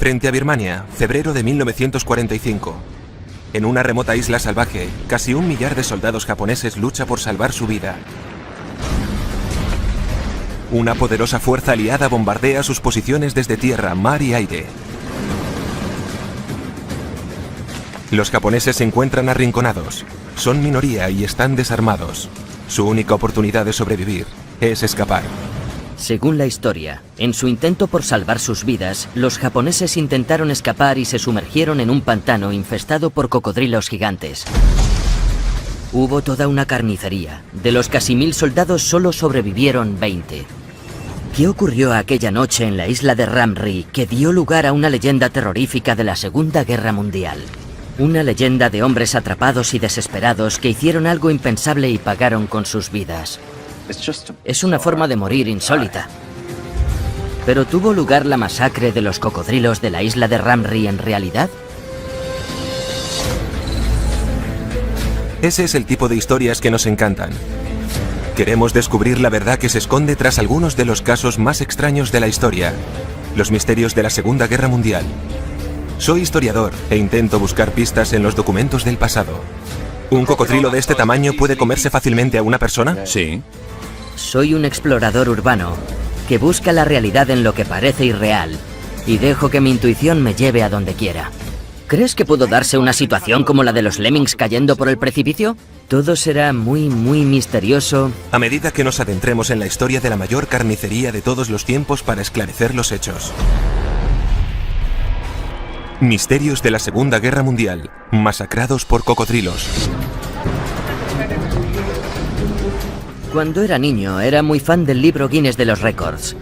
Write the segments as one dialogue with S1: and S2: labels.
S1: Frente a Birmania, febrero de 1945. En una remota isla salvaje, casi 1 millar de soldados japoneses lucha por salvar su vida. Una poderosa fuerza aliada bombardea sus posiciones desde tierra, mar y aire. Los japoneses se encuentran arrinconados. Son minoría y están desarmados. Su única oportunidad de sobrevivir es escapar.
S2: Según la historia, en su intento por salvar sus vidas, los japoneses intentaron escapar y se sumergieron en un pantano infestado por cocodrilos gigantes. Hubo toda una carnicería. De los casi 1000 soldados solo sobrevivieron 20. ¿Qué ocurrió aquella noche en la isla de Ram Ri que dio lugar a una leyenda terrorífica de la Segunda Guerra Mundial? Una leyenda de hombres atrapados y desesperados que hicieron algo impensable y pagaron con sus vidas. Es una forma de morir insólita. ¿Pero tuvo lugar la masacre de los cocodrilos de la isla de Ram Ri en realidad?
S1: Ese es el tipo de historias que nos encantan. Queremos descubrir la verdad que se esconde tras algunos de los casos más extraños de la historia. Los misterios de la Segunda Guerra Mundial. Soy historiador e intento buscar pistas en los documentos del pasado. ¿Un cocodrilo de este tamaño puede comerse fácilmente a una persona?
S3: Sí.
S2: Soy un explorador urbano que busca la realidad en lo que parece irreal y dejo que mi intuición me lleve a donde quiera. ¿Crees que pudo darse una situación como la de los lemmings cayendo por el precipicio? Todo será muy misterioso.
S1: A medida que nos adentremos en la historia de la mayor carnicería de todos los tiempos para esclarecer los hechos. Misterios de la Segunda Guerra Mundial, masacrados por cocodrilos.
S2: Cuando era niño, era muy fan del libro Guinness de los récords.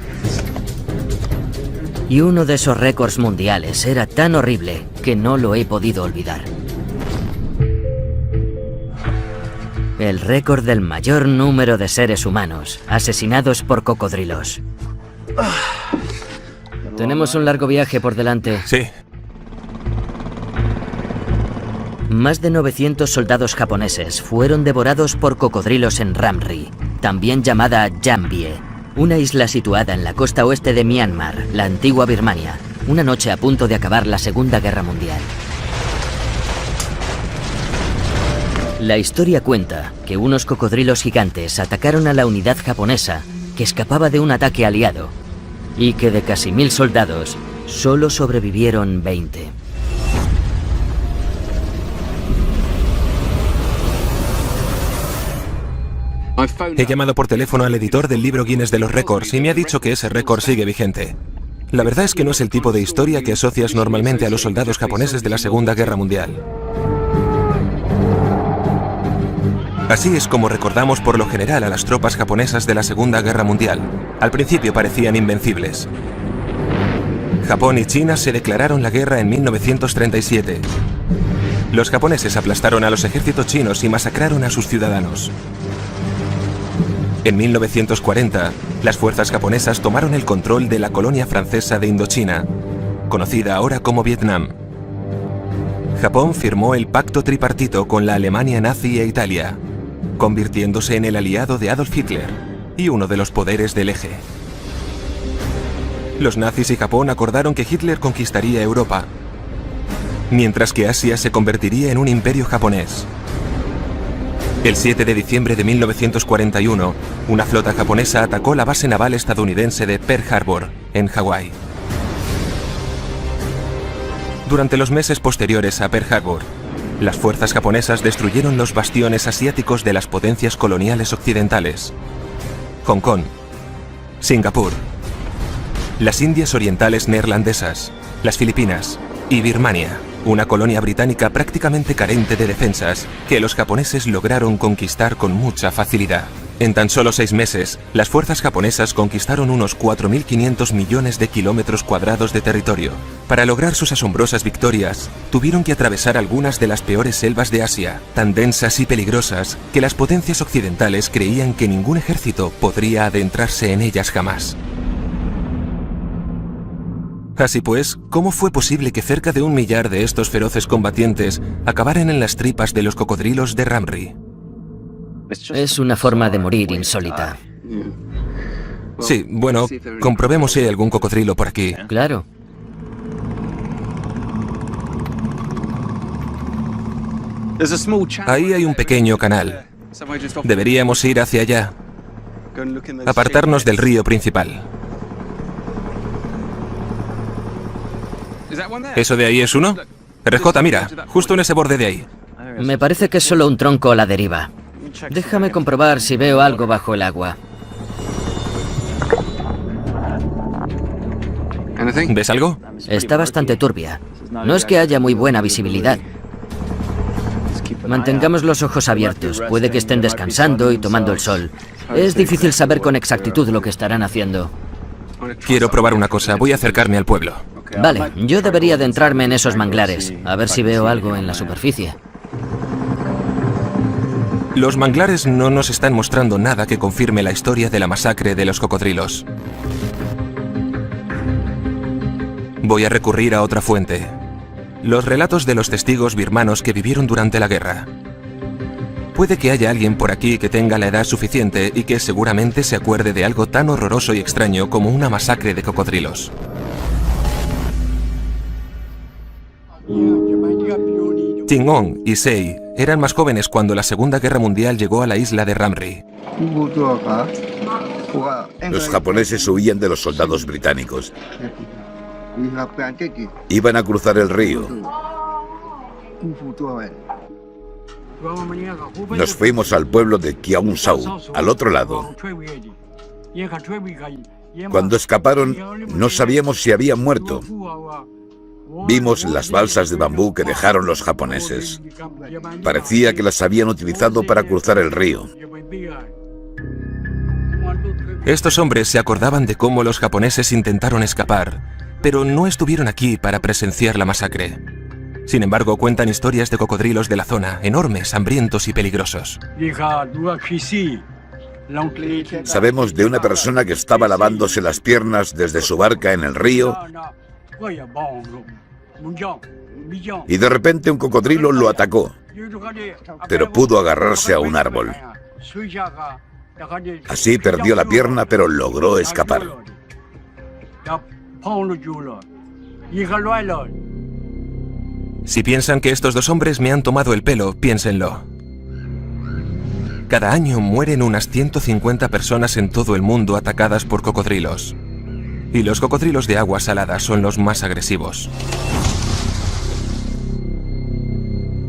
S2: Y uno de esos récords mundiales era tan horrible que no lo he podido olvidar. El récord del mayor número de seres humanos asesinados por cocodrilos. Tenemos un largo viaje por delante.
S1: Sí.
S2: Más de 900 soldados japoneses fueron devorados por cocodrilos en Ram Ri, también llamada Jambié, una isla situada en la costa oeste de Myanmar, la antigua Birmania, una noche a punto de acabar la Segunda Guerra Mundial. La historia cuenta que unos cocodrilos gigantes atacaron a la unidad japonesa que escapaba de un ataque aliado y que de casi 1000 soldados solo sobrevivieron 20.
S1: He llamado por teléfono al editor del libro Guinness de los récords y me ha dicho que ese récord sigue vigente. La verdad es que no es el tipo de historia que asocias normalmente a los soldados japoneses de la Segunda Guerra Mundial. Así es como recordamos por lo general a las tropas japonesas de la Segunda Guerra Mundial. Al principio parecían invencibles. Japón y China se declararon la guerra en 1937. Los japoneses aplastaron a los ejércitos chinos y masacraron a sus ciudadanos. En 1940, las fuerzas japonesas tomaron el control de la colonia francesa de Indochina, conocida ahora como Vietnam. Japón firmó el pacto tripartito con la Alemania nazi e Italia, convirtiéndose en el aliado de Adolf Hitler y uno de los poderes del eje. Los nazis y Japón acordaron que Hitler conquistaría Europa, mientras que Asia se convertiría en un imperio japonés. El 7 de diciembre de 1941, una flota japonesa atacó la base naval estadounidense de Pearl Harbor, en Hawái. Durante los meses posteriores a Pearl Harbor, las fuerzas japonesas destruyeron los bastiones asiáticos de las potencias coloniales occidentales: Hong Kong, Singapur, las Indias Orientales Neerlandesas, las Filipinas y Birmania, una colonia británica prácticamente carente de defensas que los japoneses lograron conquistar con mucha facilidad. En tan solo 6 meses, las fuerzas japonesas conquistaron unos 4.500 millones de kilómetros cuadrados de territorio. Para lograr sus asombrosas victorias, tuvieron que atravesar algunas de las peores selvas de Asia, tan densas y peligrosas que las potencias occidentales creían que ningún ejército podría adentrarse en ellas jamás. Así pues, ¿cómo fue posible que cerca de 1 millar de estos feroces combatientes acabaran en las tripas de los cocodrilos de Ram Ri?
S2: Es una forma de morir insólita.
S1: Sí, bueno, comprobemos si hay algún cocodrilo por aquí.
S2: Claro.
S1: Ahí hay un pequeño canal. Deberíamos ir hacia allá. Apartarnos del río principal. ¿Eso de ahí es uno? RJ, mira, justo en ese borde de ahí.
S2: Me parece que es solo un tronco a la deriva. Déjame comprobar si veo algo bajo el agua.
S1: ¿Ves algo?
S2: Está bastante turbia. No es que haya muy buena visibilidad. Mantengamos los ojos abiertos. Puede que estén descansando y tomando el sol. Es difícil saber con exactitud lo que estarán haciendo.
S1: Quiero probar una cosa. Voy a acercarme al pueblo.
S2: Vale, yo debería adentrarme en esos manglares, a ver si veo algo en la superficie.
S1: Los manglares no nos están mostrando nada que confirme la historia de la masacre de los cocodrilos. Voy a recurrir a otra fuente. Los relatos de los testigos birmanos que vivieron durante la guerra. Puede que haya alguien por aquí que tenga la edad suficiente y que seguramente se acuerde de algo tan horroroso y extraño como una masacre de cocodrilos. Ting-On y Sei eran más jóvenes cuando la Segunda Guerra Mundial llegó a la isla de Ramri.
S3: Los japoneses huían de los soldados británicos. Iban a cruzar el río. Nos fuimos al pueblo de Kiaung-Sau, al otro lado. Cuando escaparon, no sabíamos si habían muerto. Vimos las balsas de bambú que dejaron los japoneses. Parecía que las habían utilizado para cruzar el río.
S1: Estos hombres se acordaban de cómo los japoneses intentaron escapar, pero no estuvieron aquí para presenciar la masacre. Sin embargo, cuentan historias de cocodrilos de la zona, enormes, hambrientos y peligrosos.
S3: Sabemos de una persona que estaba lavándose las piernas desde su barca en el río y de repente un cocodrilo lo atacó, pero pudo agarrarse a un árbol. Así perdió la pierna, pero logró escapar.
S1: Si piensan que estos dos hombres me han tomado el pelo, piénsenlo. Cada año mueren unas 150 personas en todo el mundo atacadas por cocodrilos. Y los cocodrilos de agua salada son los más agresivos.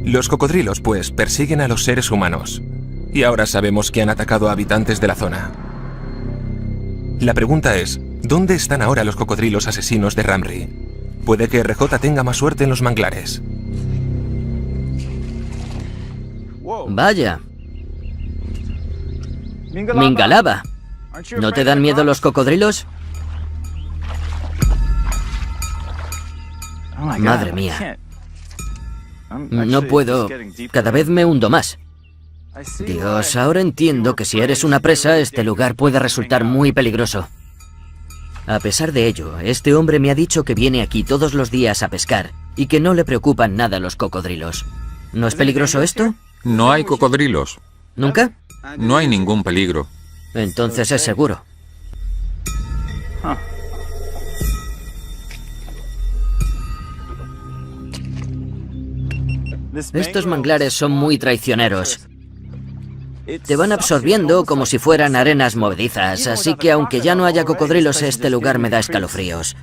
S1: Los cocodrilos, pues, persiguen a los seres humanos. Y ahora sabemos que han atacado a habitantes de la zona. La pregunta es, ¿dónde están ahora los cocodrilos asesinos de Ramri? Puede que RJ tenga más suerte en los manglares.
S2: Vaya. Mingalaba. ¿No te dan miedo los cocodrilos? Madre mía. No puedo. Cada vez me hundo más. Dios, ahora entiendo que si eres una presa, este lugar puede resultar muy peligroso. A pesar de ello, este hombre me ha dicho que viene aquí todos los días a pescar y que no le preocupan nada los cocodrilos. ¿No es peligroso esto?
S4: No hay cocodrilos.
S2: ¿Nunca?
S4: No hay ningún peligro.
S2: Entonces es seguro. Estos manglares son muy traicioneros. Te van absorbiendo como si fueran arenas movedizas, así que aunque ya no haya cocodrilos, este lugar me da escalofríos.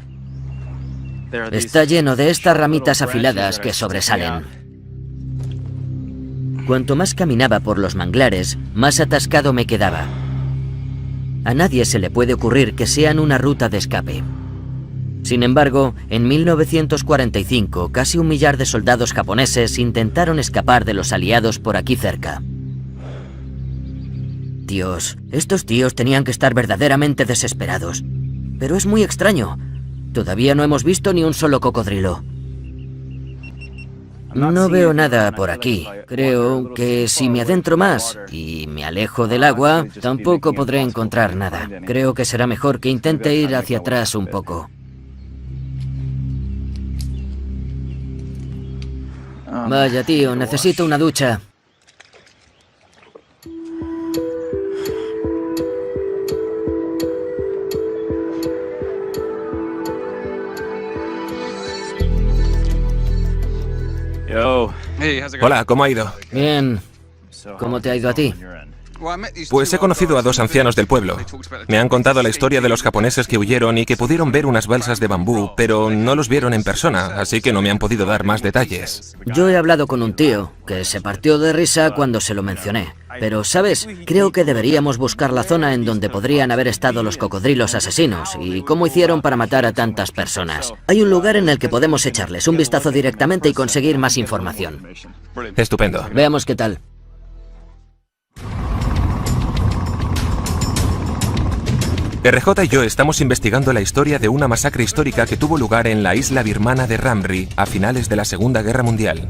S2: Está lleno de estas ramitas afiladas que sobresalen. Cuanto más caminaba por los manglares, más atascado me quedaba. A nadie se le puede ocurrir que sean una ruta de escape. Sin embargo, en 1945, casi 1 millar de soldados japoneses intentaron escapar de los aliados por aquí cerca. Dios, estos tíos tenían que estar verdaderamente desesperados. Pero es muy extraño. Todavía no hemos visto ni un solo cocodrilo. No veo nada por aquí. Creo que si me adentro más y me alejo del agua, tampoco podré encontrar nada. Creo que será mejor que intente ir hacia atrás un poco. Vaya, tío, necesito una ducha.
S1: Hola, ¿cómo ha ido?
S2: Bien. ¿Cómo te ha ido a ti?
S1: Pues he conocido a dos ancianos del pueblo. Me han contado la historia de los japoneses que huyeron y que pudieron ver unas balsas de bambú, pero no los vieron en persona, así que no me han podido dar más detalles.
S2: Yo he hablado con un tío que se partió de risa cuando se lo mencioné. Pero, ¿sabes? Creo que deberíamos buscar la zona en donde podrían haber estado los cocodrilos asesinos y cómo hicieron para matar a tantas personas. Hay un lugar en el que podemos echarles un vistazo directamente y conseguir más información.
S1: Estupendo.
S2: Veamos qué tal.
S1: RJ y yo estamos investigando la historia de una masacre histórica que tuvo lugar en la isla birmana de Ramri a finales de la Segunda Guerra Mundial.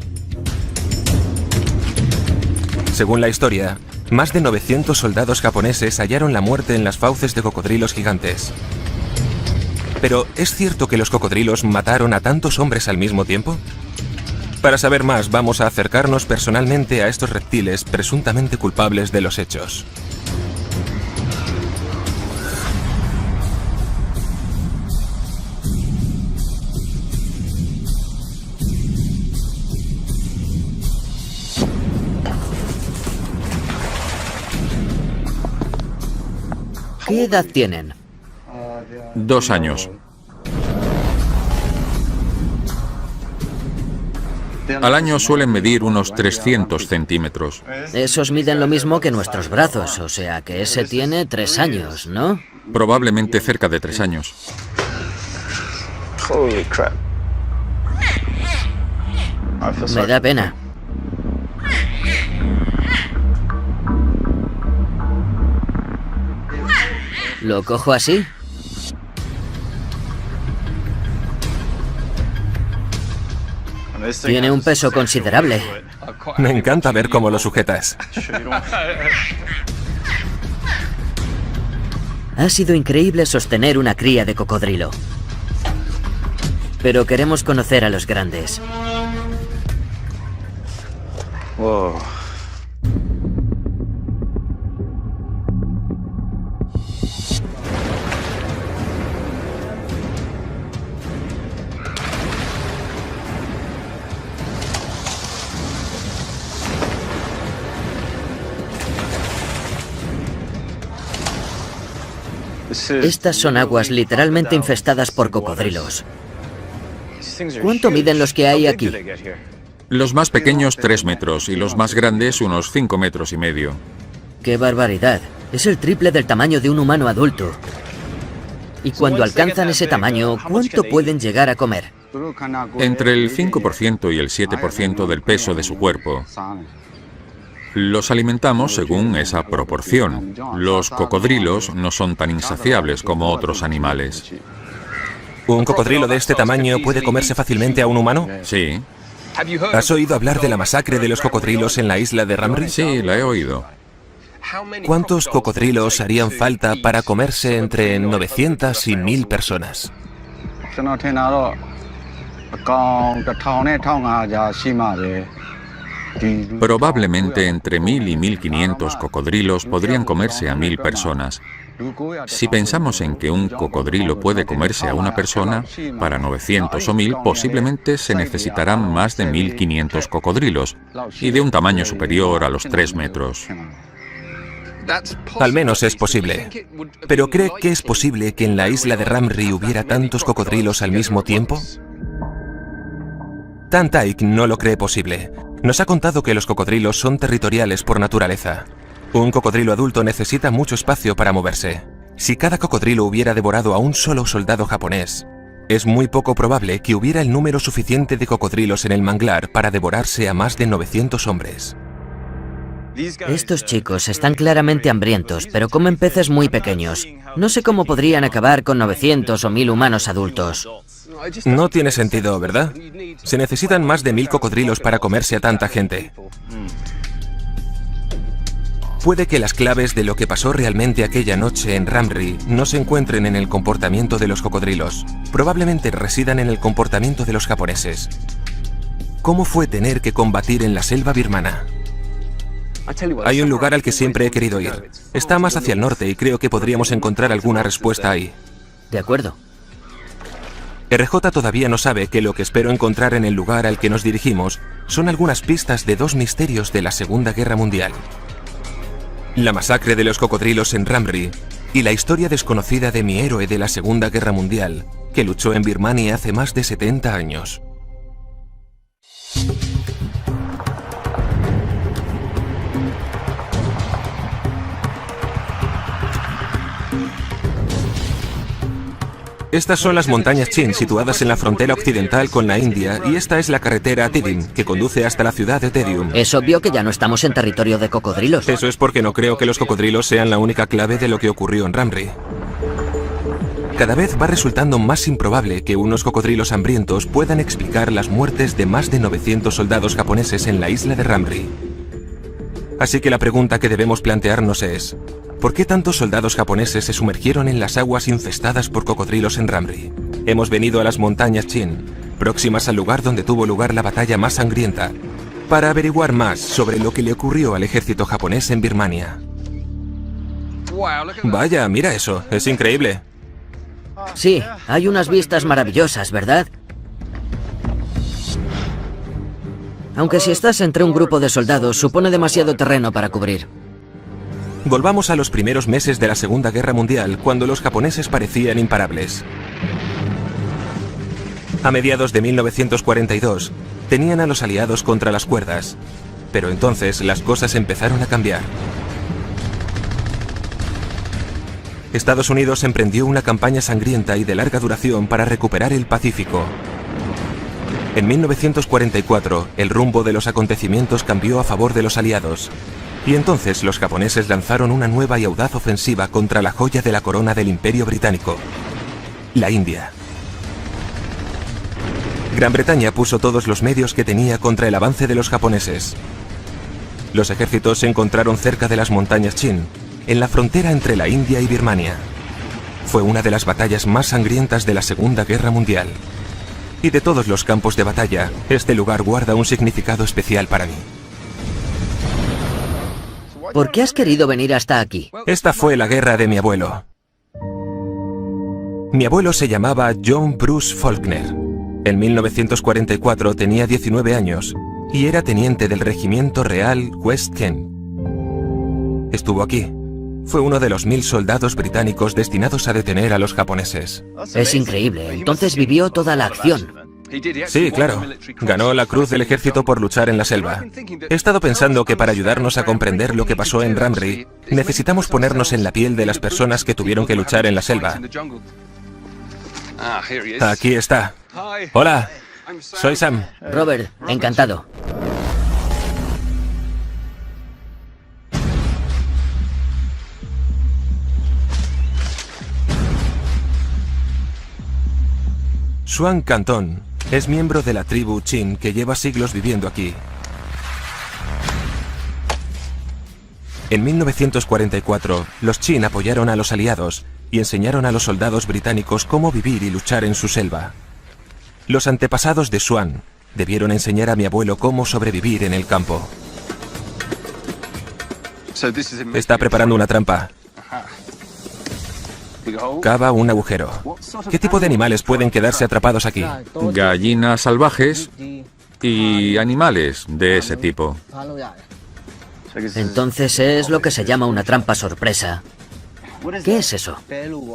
S1: Según la historia, más de 900 soldados japoneses hallaron la muerte en las fauces de cocodrilos gigantes. Pero, ¿es cierto que los cocodrilos mataron a tantos hombres al mismo tiempo? Para saber más, vamos a acercarnos personalmente a estos reptiles presuntamente culpables de los hechos.
S2: ¿Qué edad tienen?
S4: 2 años. Al año suelen medir unos 300 centímetros.
S2: Esos miden lo mismo que nuestros brazos, o sea que ese tiene 3 años, ¿no?
S4: Probablemente cerca de 3 años.
S2: Me da pena. ¿Lo cojo así? Tiene un peso considerable.
S1: Me encanta ver cómo lo sujetas.
S2: Ha sido increíble sostener una cría de cocodrilo. Pero queremos conocer a los grandes. Estas son aguas literalmente infestadas por cocodrilos. ¿Cuánto miden los que hay aquí?
S4: Los más pequeños 3 metros y los más grandes unos 5 metros y medio.
S2: ¡Qué barbaridad! Es el triple del tamaño de un humano adulto. Y cuando alcanzan ese tamaño, ¿cuánto pueden llegar a comer?
S4: Entre el 5% y el 7% del peso de su cuerpo. Los alimentamos según esa proporción. Los cocodrilos no son tan insaciables como otros animales.
S1: ¿Un cocodrilo de este tamaño puede comerse fácilmente a un humano?
S4: Sí.
S1: ¿Has oído hablar de la masacre de los cocodrilos en la isla de Ramri?
S4: Sí, la he oído.
S1: ¿Cuántos cocodrilos harían falta para comerse entre 900 y 1000 personas?
S4: Probablemente entre 1000 y 1500 cocodrilos podrían comerse a 1000 personas. Si pensamos en que un cocodrilo puede comerse a una persona, para 900 o 1000 posiblemente se necesitarán más de 1500 cocodrilos, y de un tamaño superior a los 3 metros.
S1: Al menos es posible. ¿Pero cree que es posible que en la isla de Ramri hubiera tantos cocodrilos al mismo tiempo? Tan Taik no lo cree posible. Nos ha contado que los cocodrilos son territoriales por naturaleza. Un cocodrilo adulto necesita mucho espacio para moverse. Si cada cocodrilo hubiera devorado a un solo soldado japonés, es muy poco probable que hubiera el número suficiente de cocodrilos en el manglar para devorarse a más de 900 hombres.
S2: Estos chicos están claramente hambrientos, pero comen peces muy pequeños. No sé cómo podrían acabar con 900 o 1000 humanos adultos.
S1: No tiene sentido, ¿verdad? Se necesitan más de 1000 cocodrilos para comerse a tanta gente. Puede que las claves de lo que pasó realmente aquella noche en Ramri no se encuentren en el comportamiento de los cocodrilos. Probablemente residan en el comportamiento de los japoneses. ¿Cómo fue tener que combatir en la selva birmana? Hay un lugar al que siempre he querido ir. Está más hacia el norte y creo que podríamos encontrar alguna respuesta ahí.
S2: De acuerdo.
S1: RJ todavía no sabe que lo que espero encontrar en el lugar al que nos dirigimos son algunas pistas de dos misterios de la Segunda Guerra Mundial: la masacre de los cocodrilos en Ramree y la historia desconocida de mi héroe de la Segunda Guerra Mundial, que luchó en Birmania hace más de 70 años. Estas son las montañas Chin, situadas en la frontera occidental con la India, y esta es la carretera Tidim, que conduce hasta la ciudad de Terium.
S2: Es obvio que ya no estamos en territorio de cocodrilos.
S1: Eso es porque no creo que los cocodrilos sean la única clave de lo que ocurrió en Ramree. Cada vez va resultando más improbable que unos cocodrilos hambrientos puedan explicar las muertes de más de 900 soldados japoneses en la isla de Ramree. Así que la pregunta que debemos plantearnos es: ¿por qué tantos soldados japoneses se sumergieron en las aguas infestadas por cocodrilos en Ramree? Hemos venido a las montañas Chin, próximas al lugar donde tuvo lugar la batalla más sangrienta, para averiguar más sobre lo que le ocurrió al ejército japonés en Birmania. Vaya, mira eso, es increíble.
S2: Sí, hay unas vistas maravillosas, ¿verdad? Aunque si estás entre un grupo de soldados, supone demasiado terreno para cubrir.
S1: Volvamos a los primeros meses de la Segunda Guerra Mundial, cuando los japoneses parecían imparables. A mediados de 1942, tenían a los aliados contra las cuerdas, pero entonces las cosas empezaron a cambiar. Estados Unidos emprendió una campaña sangrienta y de larga duración para recuperar el Pacífico. En 1944, el rumbo de los acontecimientos cambió a favor de los aliados, y entonces los japoneses lanzaron una nueva y audaz ofensiva contra la joya de la corona del Imperio Británico, la India. Gran Bretaña puso todos los medios que tenía contra el avance de los japoneses. Los ejércitos se encontraron cerca de las montañas Chin, en la frontera entre la India y Birmania. Fue una de las batallas más sangrientas de la Segunda Guerra Mundial. Y de todos los campos de batalla, este lugar guarda un significado especial para mí.
S2: ¿Por qué has querido venir hasta aquí?
S1: Esta fue la guerra de mi abuelo. Mi abuelo se llamaba John Bruce Faulkner. En 1944 tenía 19 años y era teniente del Regimiento Real West Kent. Estuvo aquí. Fue uno de los 1000 soldados británicos destinados a detener a los japoneses.
S2: Es increíble, entonces vivió toda la acción.
S1: Sí, claro. Ganó la Cruz del Ejército por luchar en la selva. He estado pensando que para ayudarnos a comprender lo que pasó en Ramree, necesitamos ponernos en la piel de las personas que tuvieron que luchar en la selva. Aquí está. Hola, soy Sam.
S2: Robert, encantado.
S1: Swan Canton es miembro de la tribu Chin que lleva siglos viviendo aquí. En 1944, los Chin apoyaron a los aliados y enseñaron a los soldados británicos cómo vivir y luchar en su selva. Los antepasados de Swan debieron enseñar a mi abuelo cómo sobrevivir en el campo. Está preparando una trampa. Cava un agujero. ¿Qué tipo de animales pueden quedarse atrapados aquí?
S4: Gallinas salvajes y animales de ese tipo.
S2: Entonces es lo que se llama una trampa sorpresa. ¿Qué es eso?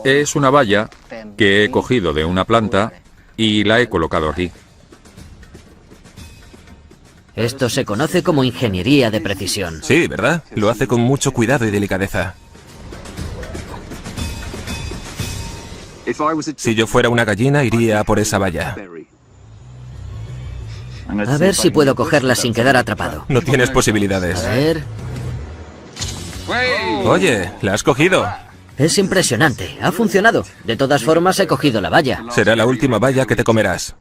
S4: Es una valla que he cogido de una planta y la he colocado aquí.
S2: Esto se conoce como ingeniería de precisión.
S1: Sí, ¿verdad? Lo hace con mucho cuidado y delicadeza. Si yo fuera una gallina, iría a por esa valla.
S2: A ver si puedo cogerla sin quedar atrapado.
S1: No tienes posibilidades.
S2: A ver.
S1: Oye, la has cogido.
S2: Es impresionante. Ha funcionado. De todas formas, he cogido la valla.
S1: Será la última valla que te comerás.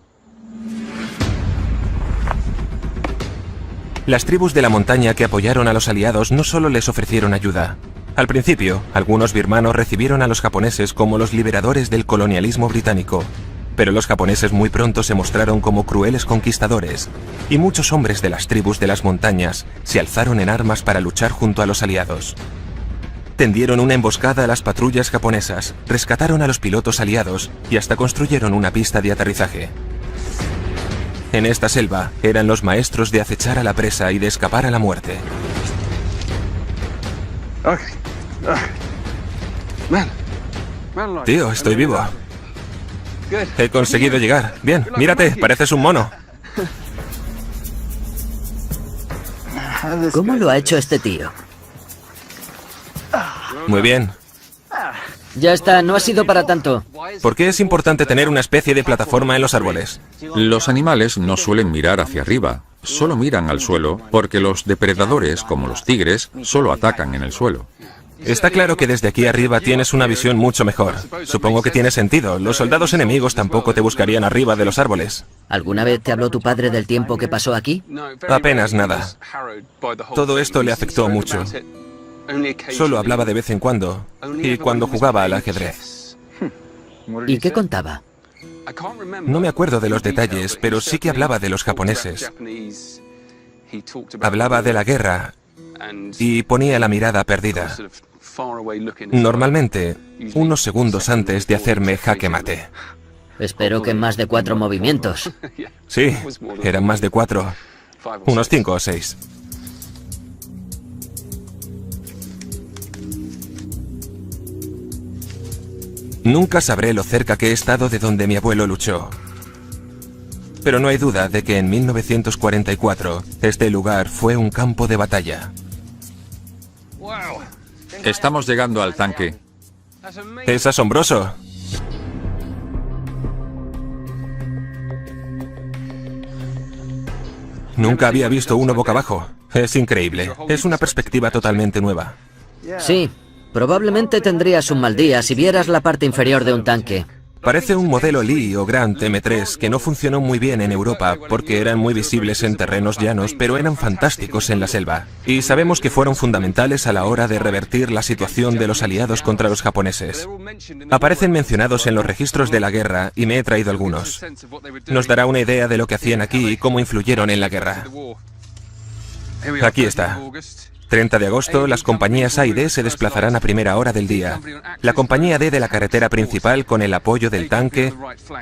S1: Las tribus de la montaña que apoyaron a los aliados no solo les ofrecieron ayuda. Al principio, algunos birmanos recibieron a los japoneses como los liberadores del colonialismo británico, pero los japoneses muy pronto se mostraron como crueles conquistadores, y muchos hombres de las tribus de las montañas se alzaron en armas para luchar junto a los aliados. tendieron una emboscada a las patrullas japonesas, rescataron a los pilotos aliados y hasta construyeron una pista de aterrizaje. En esta selva eran los maestros de acechar a la presa y de escapar a la muerte. Tío, estoy vivo. He conseguido llegar. Bien, mírate, pareces un mono.
S2: ¿Cómo lo ha hecho este tío?
S1: Muy bien.
S2: Ya está, no ha sido para tanto.
S1: ¿Por qué es importante tener una especie de plataforma en los árboles?
S4: Los animales no suelen mirar hacia arriba, solo miran al suelo porque los depredadores, como los tigres, solo atacan en el suelo.
S1: Está claro que desde aquí arriba tienes una visión mucho mejor. Supongo que tiene sentido. Los soldados enemigos tampoco te buscarían arriba de los árboles.
S2: ¿Alguna vez te habló tu padre del tiempo que pasó aquí?
S1: Apenas nada. Todo esto le afectó mucho. Solo hablaba de vez en cuando, y cuando jugaba al ajedrez.
S2: ¿Y qué contaba?
S1: No me acuerdo de los detalles, pero sí que hablaba de los japoneses. Hablaba de la guerra y ponía la mirada perdida. Normalmente, unos segundos antes de hacerme jaque mate.
S2: Espero que en más de 4 movimientos.
S1: Sí, eran más de 4. Unos 5 o 6. Nunca sabré lo cerca que he estado de donde mi abuelo luchó. Pero no hay duda de que en 1944 este lugar fue un campo de batalla.
S4: Estamos llegando al tanque.
S1: Es asombroso. Nunca había visto uno boca abajo. Es increíble. Es una perspectiva totalmente nueva.
S2: Sí, probablemente tendrías un mal día si vieras la parte inferior de un tanque.
S1: Parece un modelo Lee o Grant M3 que no funcionó muy bien en Europa porque eran muy visibles en terrenos llanos, pero eran fantásticos en la selva. Y sabemos que fueron fundamentales a la hora de revertir la situación de los aliados contra los japoneses. Aparecen mencionados en los registros de la guerra y me he traído algunos. Nos dará una idea de lo que hacían aquí y cómo influyeron en la guerra. Aquí está. 30 de agosto, las compañías A y D se desplazarán a primera hora del día. La compañía D de la carretera principal con el apoyo del tanque,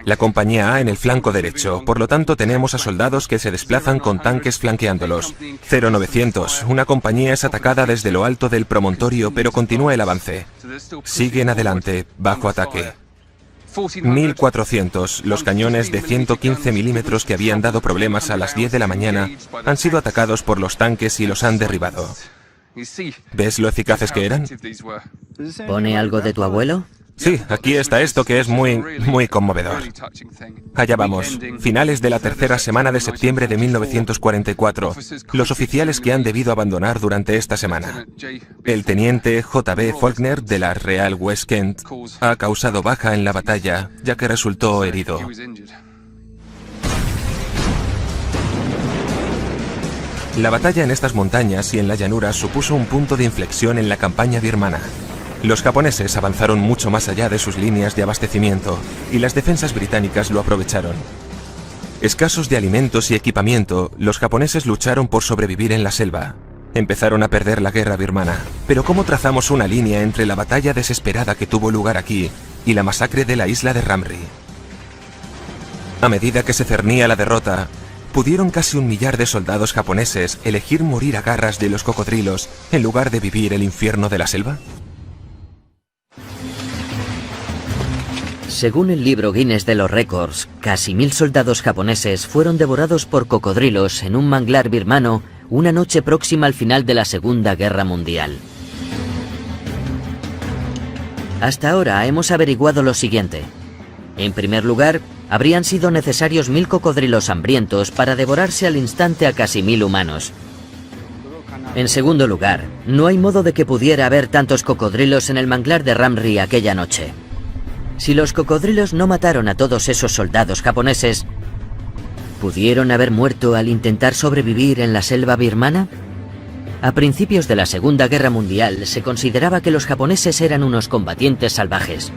S1: la compañía A en el flanco derecho. Por lo tanto, tenemos a soldados que se desplazan con tanques flanqueándolos. 0900, una compañía es atacada desde lo alto del promontorio, pero continúa el avance. Siguen adelante, bajo ataque. 1400, los cañones de 115 milímetros que habían dado problemas a las 10 de la mañana han sido atacados por los tanques y los han derribado. ¿Ves lo eficaces que eran?
S2: ¿Pone algo de tu abuelo?
S1: Sí, aquí está esto que es muy conmovedor. Allá vamos, finales de la tercera semana de septiembre de 1944, los oficiales que han debido abandonar durante esta semana. El teniente J.B. Faulkner de la Real West Kent ha causado baja en la batalla, ya que resultó herido. La batalla en estas montañas y en la llanura supuso un punto de inflexión en la campaña birmana. Los japoneses avanzaron mucho más allá de sus líneas de abastecimiento y las defensas británicas lo aprovecharon. Escasos de alimentos y equipamiento, los japoneses lucharon por sobrevivir en la selva. Empezaron a perder la guerra birmana. Pero ¿cómo trazamos una línea entre la batalla desesperada que tuvo lugar aquí y la masacre de la isla de Ramri? A medida que se cernía la derrota, ¿pudieron casi 1 millar de soldados japoneses elegir morir a garras de los cocodrilos en lugar de vivir el infierno de la selva?
S2: Según el libro Guinness de los récords, casi 1000 soldados japoneses fueron devorados por cocodrilos en un manglar birmano una noche próxima al final de la Segunda Guerra Mundial. Hasta ahora hemos averiguado lo siguiente. En primer lugar, habrían sido necesarios 1000 cocodrilos hambrientos para devorarse al instante a casi 1000 humanos. En segundo lugar, no hay modo de que pudiera haber tantos cocodrilos en el manglar de Ramri aquella noche. Si los cocodrilos no mataron a todos esos soldados japoneses, ¿pudieron haber muerto al intentar sobrevivir en la selva birmana? A principios de la Segunda Guerra Mundial se consideraba que los japoneses eran unos combatientes salvajes.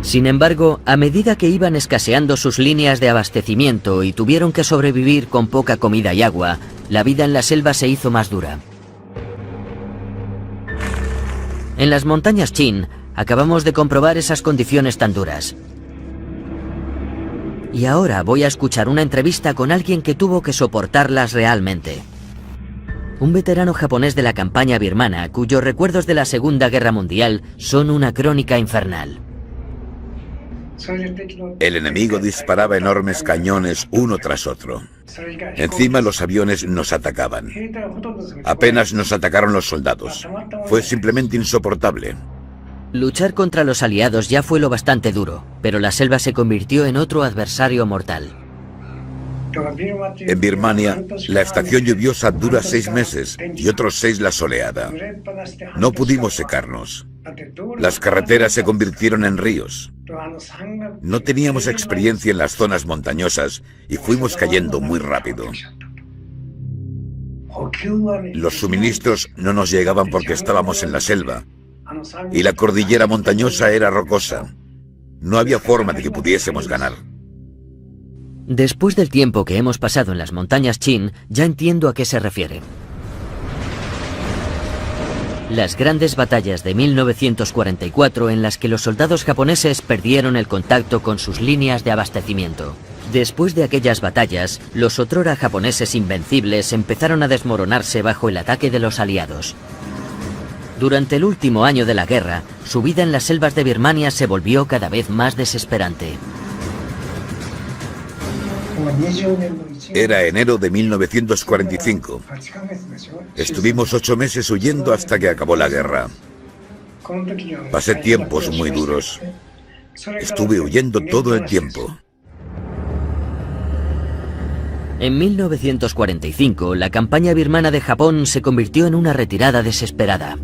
S2: Sin embargo, a medida que iban escaseando sus líneas de abastecimiento y tuvieron que sobrevivir con poca comida y agua, la vida en la selva se hizo más dura. En las montañas Chin, acabamos de comprobar esas condiciones tan duras. Y ahora voy a escuchar una entrevista con alguien que tuvo que soportarlas realmente. Un veterano japonés de la campaña birmana, cuyos recuerdos de la Segunda Guerra Mundial son una crónica infernal.
S3: El enemigo disparaba enormes cañones uno tras otro. Encima los aviones nos atacaban. Apenas nos atacaron los soldados. Fue simplemente insoportable.
S2: Luchar contra los aliados ya fue lo bastante duro, pero la selva se convirtió en otro adversario mortal.
S3: En Birmania, la estación lluviosa dura 6 meses y otros 6 la soleada. No pudimos secarnos. Las carreteras se convirtieron en ríos. No teníamos experiencia en las zonas montañosas y fuimos cayendo muy rápido. Los suministros no nos llegaban porque estábamos en la selva y la cordillera montañosa era rocosa. No había forma de que pudiésemos ganar.
S2: Después del tiempo que hemos pasado en las montañas Chin, ya entiendo a qué se refiere. Las grandes batallas de 1944 en las que los soldados japoneses perdieron el contacto con sus líneas de abastecimiento. Después de aquellas batallas, los otrora japoneses invencibles empezaron a desmoronarse bajo el ataque de los aliados. Durante el último año de la guerra, su vida en las selvas de Birmania se volvió cada vez más desesperante.
S3: Era enero de 1945. Estuvimos 8 meses huyendo hasta que acabó la guerra. Pasé tiempos muy duros. Estuve huyendo todo el tiempo.
S2: En 1945, la campaña birmana de Japón se convirtió en una retirada desesperada.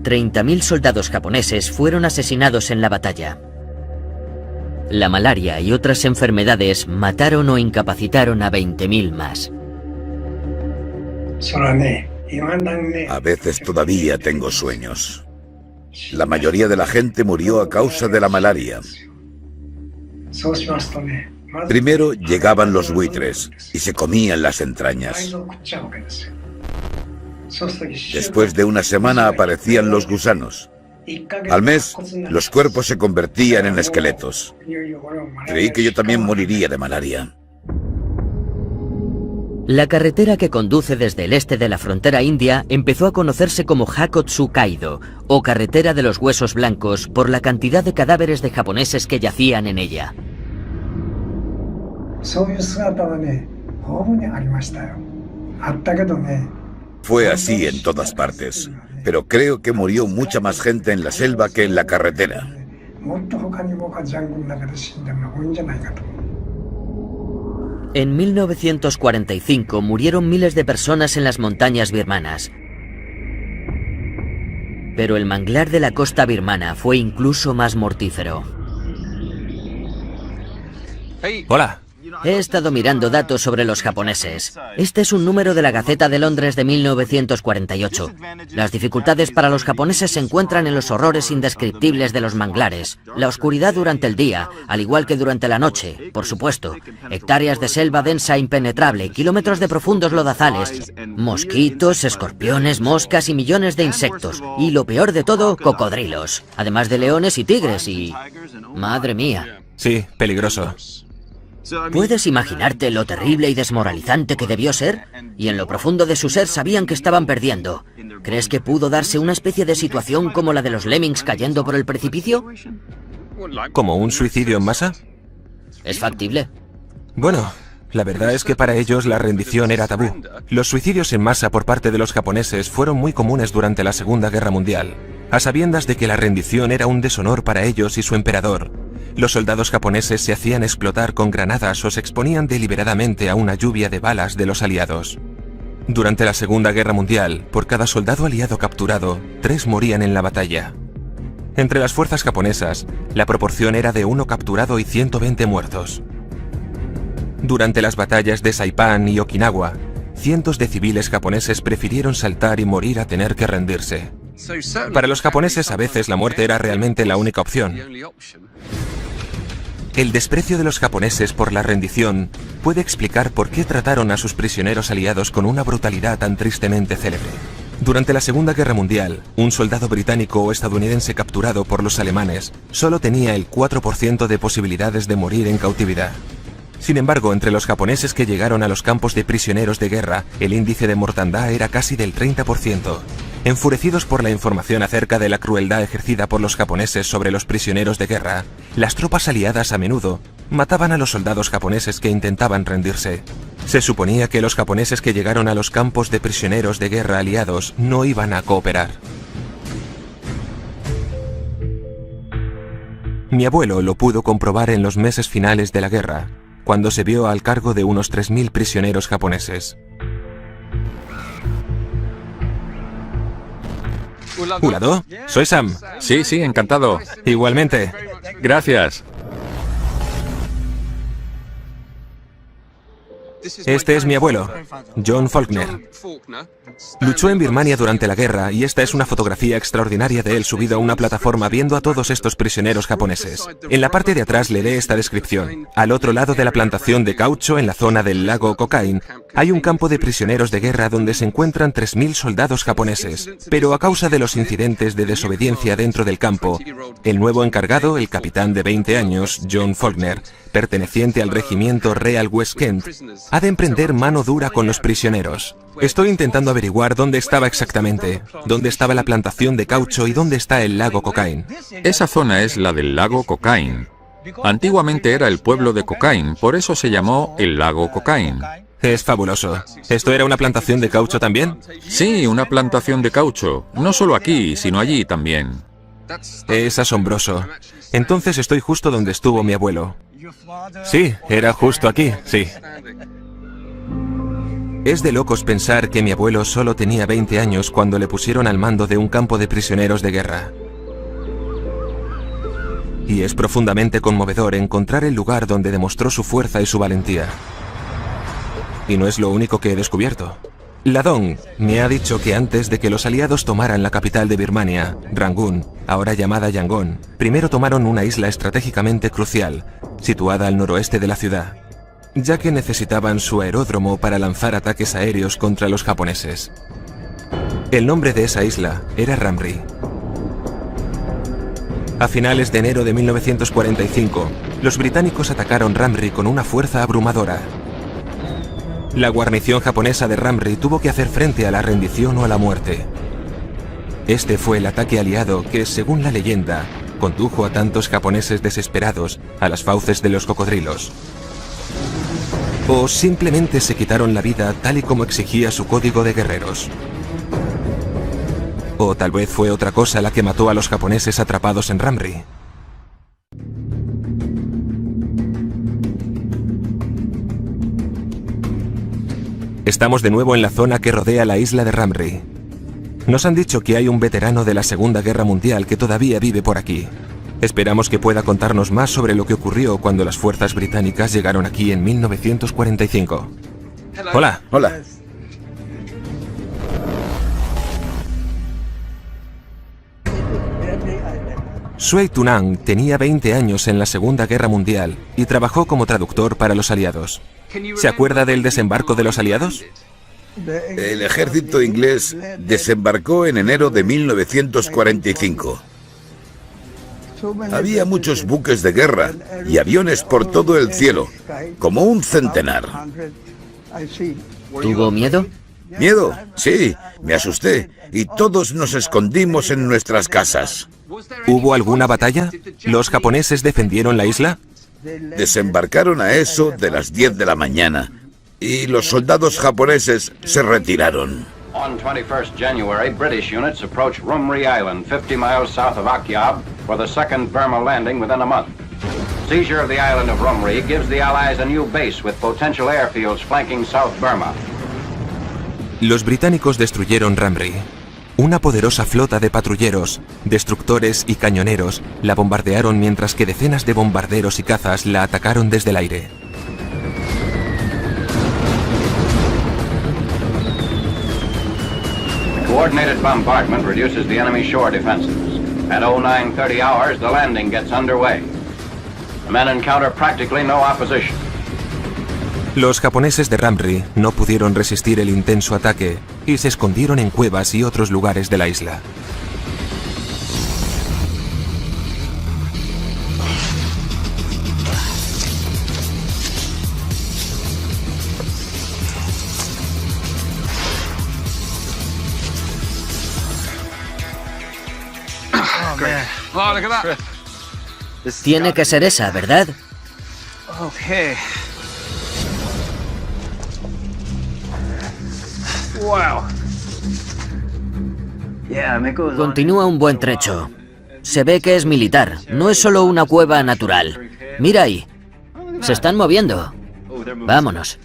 S2: 30.000 soldados japoneses fueron asesinados en la batalla. La malaria y otras enfermedades mataron o incapacitaron a 20.000 más.
S3: A veces todavía tengo sueños. La mayoría de la gente murió a causa de la malaria. Primero llegaban los buitres y se comían las entrañas. Después de una semana aparecían los gusanos. Al mes, los cuerpos se convertían en esqueletos. Creí que yo también moriría de malaria.
S2: La carretera que conduce desde el este de la frontera india empezó a conocerse como Hakotsu-Kaido, o carretera de los huesos blancos, por la cantidad de cadáveres de japoneses que yacían en ella.
S3: Fue así en todas partes, pero creo que murió mucha más gente en la selva que en la carretera.
S2: En 1945 murieron miles de personas en las montañas birmanas. Pero el manglar de la costa birmana fue incluso más mortífero.
S1: Hola.
S2: He estado mirando datos sobre los japoneses. Este es un número de la Gaceta de Londres de 1948. Las dificultades para los japoneses se encuentran en los horrores indescriptibles de los manglares, la oscuridad durante el día, al igual que durante la noche, por supuesto, hectáreas de selva densa e impenetrable, kilómetros de profundos lodazales, mosquitos, escorpiones, moscas y millones de insectos. Y lo peor de todo, cocodrilos, además de leones y tigres y... ¡Madre mía!
S1: Sí, peligroso.
S2: ¿Puedes imaginarte lo terrible y desmoralizante que debió ser? Y en lo profundo de su ser sabían que estaban perdiendo. ¿Crees que pudo darse una especie de situación como la de los lemmings cayendo por el precipicio?
S1: ¿Como un suicidio en masa?
S2: ¿Es factible?
S1: Bueno, la verdad es que para ellos la rendición era tabú. Los suicidios en masa por parte de los japoneses fueron muy comunes durante la Segunda Guerra Mundial, a sabiendas de que la rendición era un deshonor para ellos y su emperador. Los soldados japoneses se hacían explotar con granadas o se exponían deliberadamente a una lluvia de balas de los aliados. Durante la Segunda Guerra Mundial, por cada soldado aliado capturado, 3 morían en la batalla. Entre las fuerzas japonesas, la proporción era de 1 capturado y 120 muertos. Durante las batallas de Saipan y Okinawa, cientos de civiles japoneses prefirieron saltar y morir a tener que rendirse. Para los japoneses a veces la muerte era realmente la única opción. El desprecio de los japoneses por la rendición puede explicar por qué trataron a sus prisioneros aliados con una brutalidad tan tristemente célebre. Durante la Segunda Guerra Mundial, un soldado británico o estadounidense capturado por los alemanes solo tenía el 4% de posibilidades de morir en cautividad. Sin embargo, entre los japoneses que llegaron a los campos de prisioneros de guerra, el índice de mortandad era casi del 30%. Enfurecidos por la información acerca de la crueldad ejercida por los japoneses sobre los prisioneros de guerra, las tropas aliadas a menudo mataban a los soldados japoneses que intentaban rendirse. Se suponía que los japoneses que llegaron a los campos de prisioneros de guerra aliados no iban a cooperar. Mi abuelo lo pudo comprobar en los meses finales de la guerra, cuando se vio al cargo de unos 3.000 prisioneros japoneses. ¿Ulado? Soy Sam.
S4: Sí, encantado.
S1: Igualmente.
S4: Gracias.
S1: Este es mi abuelo, John Faulkner. Luchó en Birmania durante la guerra y esta es una fotografía extraordinaria de él subido a una plataforma viendo a todos estos prisioneros japoneses. En la parte de atrás leeré esta descripción. Al otro lado de la plantación de caucho, en la zona del lago Kokain, hay un campo de prisioneros de guerra donde se encuentran 3.000 soldados japoneses. Pero a causa de los incidentes de desobediencia dentro del campo, el nuevo encargado, el capitán de 20 años, John Faulkner, perteneciente al regimiento Real West Kent, ha de emprender mano dura con los prisioneros. Estoy intentando averiguar dónde estaba exactamente, dónde estaba la plantación de caucho y dónde está el lago Kokain.
S4: Esa zona es la del lago Kokain. Antiguamente era el pueblo de Kokain, por eso se llamó el lago Kokain.
S1: Es fabuloso. ¿Esto era una plantación de caucho también?
S4: Sí, una plantación de caucho. No solo aquí, sino allí también.
S1: Es asombroso. Entonces estoy justo donde estuvo mi abuelo. Sí, era justo aquí, sí. Es de locos pensar que mi abuelo solo tenía 20 años cuando le pusieron al mando de un campo de prisioneros de guerra. Y es profundamente conmovedor encontrar el lugar donde demostró su fuerza y su valentía. Y no es lo único que he descubierto. Ladong me ha dicho que antes de que los aliados tomaran la capital de Birmania, Rangún, ahora llamada Yangon, primero tomaron una isla estratégicamente crucial, situada al noroeste de la ciudad, ya que necesitaban su aeródromo para lanzar ataques aéreos contra los japoneses. El nombre de esa isla era Ramri. A finales de enero de 1945, los británicos atacaron Ramri con una fuerza abrumadora. La guarnición japonesa de Ramri tuvo que hacer frente a la rendición o a la muerte. Este fue el ataque aliado que, según la leyenda, condujo a tantos japoneses desesperados a las fauces de los cocodrilos. O simplemente se quitaron la vida tal y como exigía su código de guerreros. O tal vez fue otra cosa la que mató a los japoneses atrapados en Ramri. Estamos de nuevo en la zona que rodea la isla de Ramri. Nos han dicho que hay un veterano de la Segunda Guerra Mundial que todavía vive por aquí. Esperamos que pueda contarnos más sobre lo que ocurrió cuando las fuerzas británicas llegaron aquí en 1945. Hola.
S3: Hola.
S1: Sui Tunang tenía 20 años en la Segunda Guerra Mundial y trabajó como traductor para los aliados. ¿Se acuerda del desembarco de los aliados?
S3: El ejército inglés desembarcó en enero de 1945. Había muchos buques de guerra y aviones por todo el cielo, como un centenar.
S2: ¿Tuvo miedo?
S3: ¿Miedo? Sí, me asusté y todos nos escondimos en nuestras casas.
S1: ¿Hubo alguna batalla? ¿Los japoneses defendieron la isla?
S3: Desembarcaron a eso de las 10 de la mañana y los soldados japoneses se retiraron.
S5: On 21st January, British units approached Rumri Island, 50 miles south of Akyab, for the second Burma landing within a month. Seizure of the island of Rumri gives the Allies a new base with potential airfields flanking South Burma.
S1: Los británicos destruyeron Ramri. Una poderosa flota de patrulleros, destructores y cañoneros la bombardearon mientras que decenas de bombarderos y cazas la atacaron desde el aire.
S5: Coordinated bombardment reduces the enemy shore defenses. At 0930 hours, the landing gets underway. The men encounter practically no opposition.
S1: Los japoneses de Ramri no pudieron resistir el intenso ataque y se escondieron en cuevas y otros lugares de la isla.
S2: Tiene que ser esa, ¿verdad?
S6: Okay. Wow.
S2: Continúa un buen trecho. Se ve que es militar, no es solo una cueva natural. Mira ahí. Se están moviendo. Vámonos.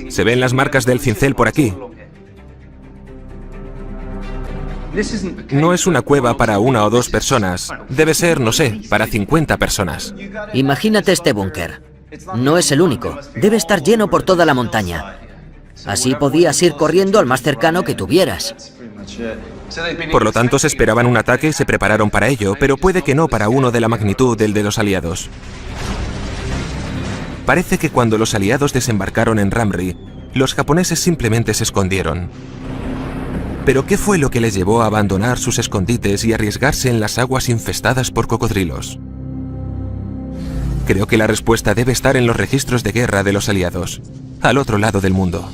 S1: Se ven las marcas del cincel por aquí. No es una cueva para 1 o 2 personas. Debe ser, no sé, para 50 personas.
S2: Imagínate este búnker. No es el único. Debe estar lleno por toda la montaña. Así podías ir corriendo al más cercano que tuvieras.
S1: Por lo tanto, se esperaban un ataque y se prepararon para ello, pero puede que no para uno de la magnitud del de los aliados. Parece que cuando los aliados desembarcaron en Ramri, los japoneses simplemente se escondieron. ¿Pero qué fue lo que les llevó a abandonar sus escondites y arriesgarse en las aguas infestadas por cocodrilos? Creo que la respuesta debe estar en los registros de guerra de los aliados, al otro lado del mundo.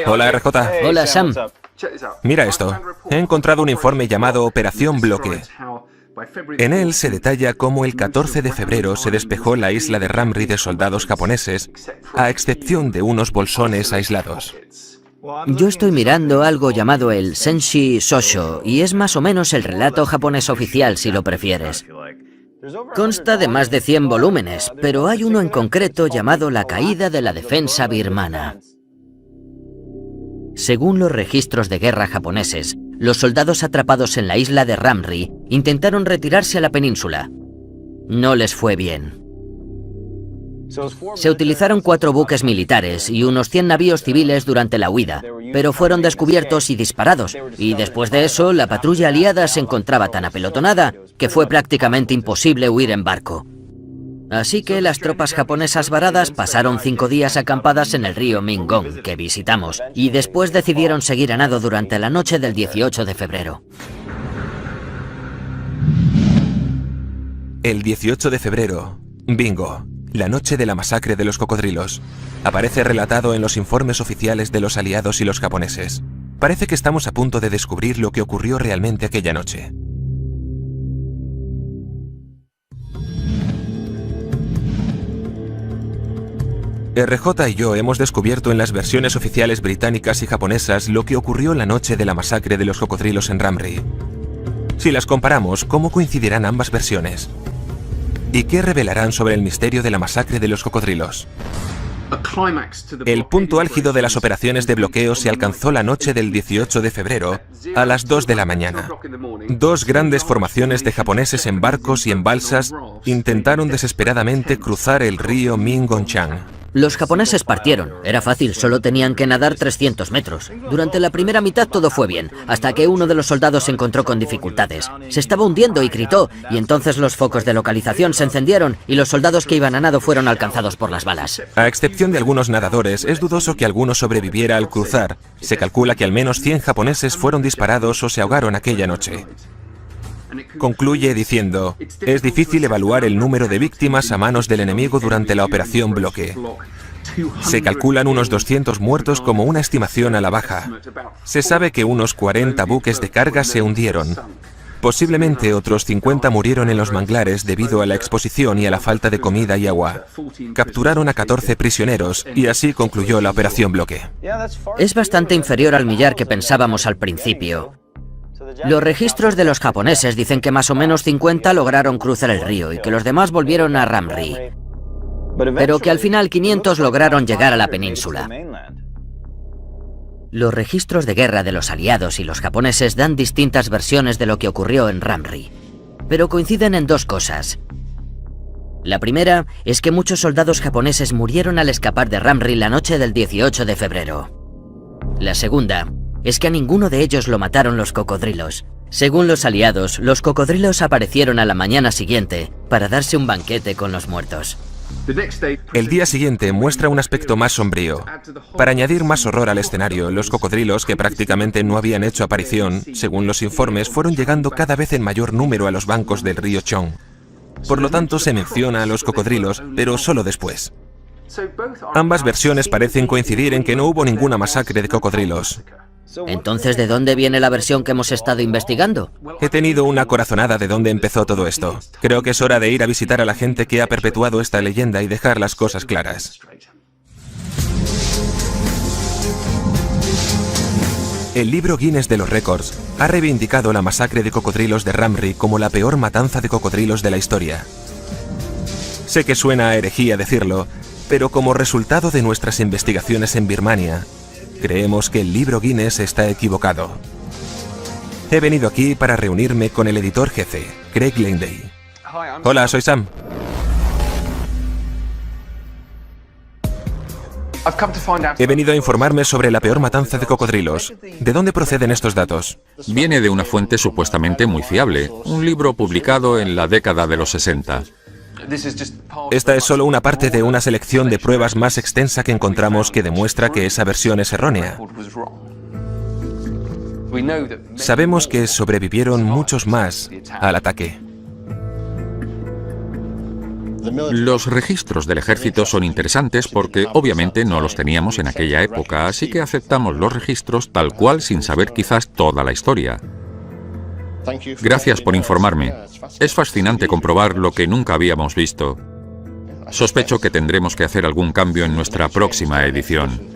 S1: Hola, RJ.
S2: Hola, Sam.
S1: Mira esto. He encontrado un informe llamado Operación Bloque. En él se detalla cómo el 14 de febrero se despejó la isla de Ramri de soldados japoneses, a excepción de unos bolsones aislados.
S2: Yo estoy mirando algo llamado el Senshi Shosho, y es más o menos el relato japonés oficial, si lo prefieres. Consta de más de 100 volúmenes, pero hay uno en concreto llamado La caída de la defensa birmana. Según los registros de guerra japoneses, los soldados atrapados en la isla de Ramri intentaron retirarse a la península. No les fue bien. Se utilizaron 4 buques militares y unos 100 navíos civiles durante la huida, pero fueron descubiertos y disparados, y después de eso la patrulla aliada se encontraba tan apelotonada que fue prácticamente imposible huir en barco. Así que las tropas japonesas varadas pasaron 5 días acampadas en el río Mingong, que visitamos, y después decidieron seguir a nado durante la noche del 18 de febrero.
S1: El 18 de febrero, bingo, la noche de la masacre de los cocodrilos, aparece relatado en los informes oficiales de los aliados y los japoneses. Parece que estamos a punto de descubrir lo que ocurrió realmente aquella noche. RJ y yo hemos descubierto en las versiones oficiales británicas y japonesas lo que ocurrió la noche de la masacre de los cocodrilos en Ramri. Si las comparamos, ¿cómo coincidirán ambas versiones? ¿Y qué revelarán sobre el misterio de la masacre de los cocodrilos? El punto álgido de las operaciones de bloqueo se alcanzó la noche del 18 de febrero, a las 2 de la mañana. 2 grandes formaciones de japoneses en barcos y en balsas intentaron desesperadamente cruzar el río Mingongchang.
S2: Los japoneses partieron. Era fácil, solo tenían que nadar 300 metros. Durante la primera mitad todo fue bien, hasta que uno de los soldados se encontró con dificultades. Se estaba hundiendo y gritó, y entonces los focos de localización se encendieron y los soldados que iban a nado fueron alcanzados por las balas.
S1: A excepción de algunos nadadores, es dudoso que alguno sobreviviera al cruzar. Se calcula que al menos 100 japoneses fueron disparados o se ahogaron aquella noche. Concluye diciendo, es difícil evaluar el número de víctimas a manos del enemigo durante la operación Bloque. Se calculan unos 200 muertos como una estimación a la baja. Se sabe que unos 40 buques de carga se hundieron. Posiblemente otros 50 murieron en los manglares debido a la exposición y a la falta de comida y agua. Capturaron a 14 prisioneros y así concluyó la operación Bloque.
S2: Es bastante inferior al millar que pensábamos al principio. Los registros de los japoneses dicen que más o menos 50 lograron cruzar el río y que los demás volvieron a Ramri, pero que al final 500 lograron llegar a la península. Los registros de guerra de los aliados y los japoneses dan distintas versiones de lo que ocurrió en Ramri, pero coinciden en dos cosas. La primera es que muchos soldados japoneses murieron al escapar de Ramri la noche del 18 de febrero. La segunda es que a ninguno de ellos lo mataron los cocodrilos. Según los aliados, los cocodrilos aparecieron a la mañana siguiente para darse un banquete con los muertos.
S1: El día siguiente muestra un aspecto más sombrío. Para añadir más horror al escenario, los cocodrilos, que prácticamente no habían hecho aparición, según los informes, fueron llegando cada vez en mayor número a los bancos del río Chong. Por lo tanto, se menciona a los cocodrilos, pero solo después. Ambas versiones parecen coincidir en que no hubo ninguna masacre de cocodrilos.
S2: Entonces, ¿de dónde viene la versión que hemos estado investigando?
S1: He tenido una corazonada de dónde empezó todo esto. Creo que es hora de ir a visitar a la gente que ha perpetuado esta leyenda y dejar las cosas claras. El libro Guinness de los récords ha reivindicado la masacre de cocodrilos de Ramri como la peor matanza de cocodrilos de la historia. Sé que suena a herejía decirlo, pero como resultado de nuestras investigaciones en Birmania, creemos que el libro Guinness está equivocado. He venido aquí para reunirme con el editor jefe, Craig Lindsay. Hola, soy Sam. He venido a informarme sobre la peor matanza de cocodrilos. ¿De dónde proceden estos datos?
S4: Viene de una fuente supuestamente muy fiable, un libro publicado en la década de los 60.
S1: Esta es solo una parte de una selección de pruebas más extensa que encontramos que demuestra que esa versión es errónea. Sabemos que sobrevivieron muchos más al ataque.
S4: Los registros del ejército son interesantes porque obviamente no los teníamos en aquella época, así que aceptamos los registros tal cual sin saber quizás toda la historia. Gracias por informarme. Es fascinante comprobar lo que nunca habíamos visto. Sospecho que tendremos que hacer algún cambio en nuestra próxima edición.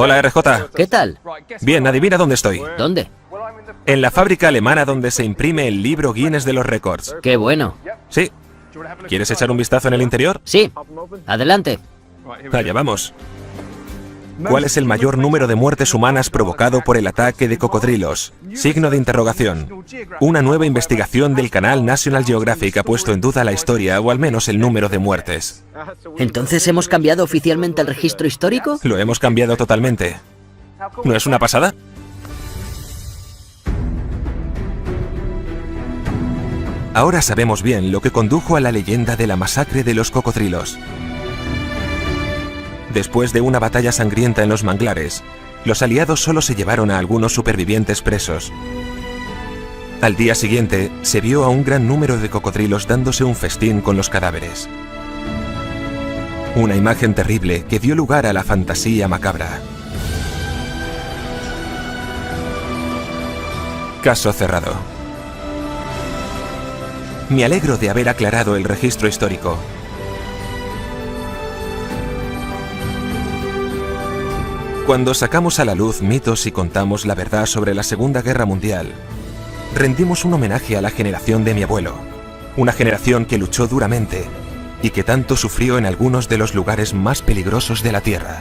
S1: Hola, RJ.
S2: ¿Qué tal?
S1: Bien, adivina dónde estoy.
S2: ¿Dónde?
S1: En la fábrica alemana donde se imprime el libro Guinness de los récords.
S2: ¡Qué bueno!
S1: Sí. ¿Quieres echar un vistazo en el interior?
S2: Sí. Adelante.
S1: Allá vamos. ¿Cuál es el mayor número de muertes humanas provocado por el ataque de cocodrilos? Signo de interrogación. Una nueva investigación del canal National Geographic ha puesto en duda la historia, o al menos el número de muertes.
S2: ¿Entonces hemos cambiado oficialmente el registro histórico?
S1: Lo hemos cambiado totalmente. ¿No es una pasada? Ahora sabemos bien lo que condujo a la leyenda de la masacre de los cocodrilos. Después de una batalla sangrienta en los manglares, los aliados solo se llevaron a algunos supervivientes presos. Al día siguiente, se vio a un gran número de cocodrilos dándose un festín con los cadáveres. Una imagen terrible que dio lugar a la fantasía macabra. Caso cerrado. Me alegro de haber aclarado el registro histórico. Cuando sacamos a la luz mitos y contamos la verdad sobre la Segunda Guerra Mundial, rendimos un homenaje a la generación de mi abuelo, una generación que luchó duramente y que tanto sufrió en algunos de los lugares más peligrosos de la Tierra.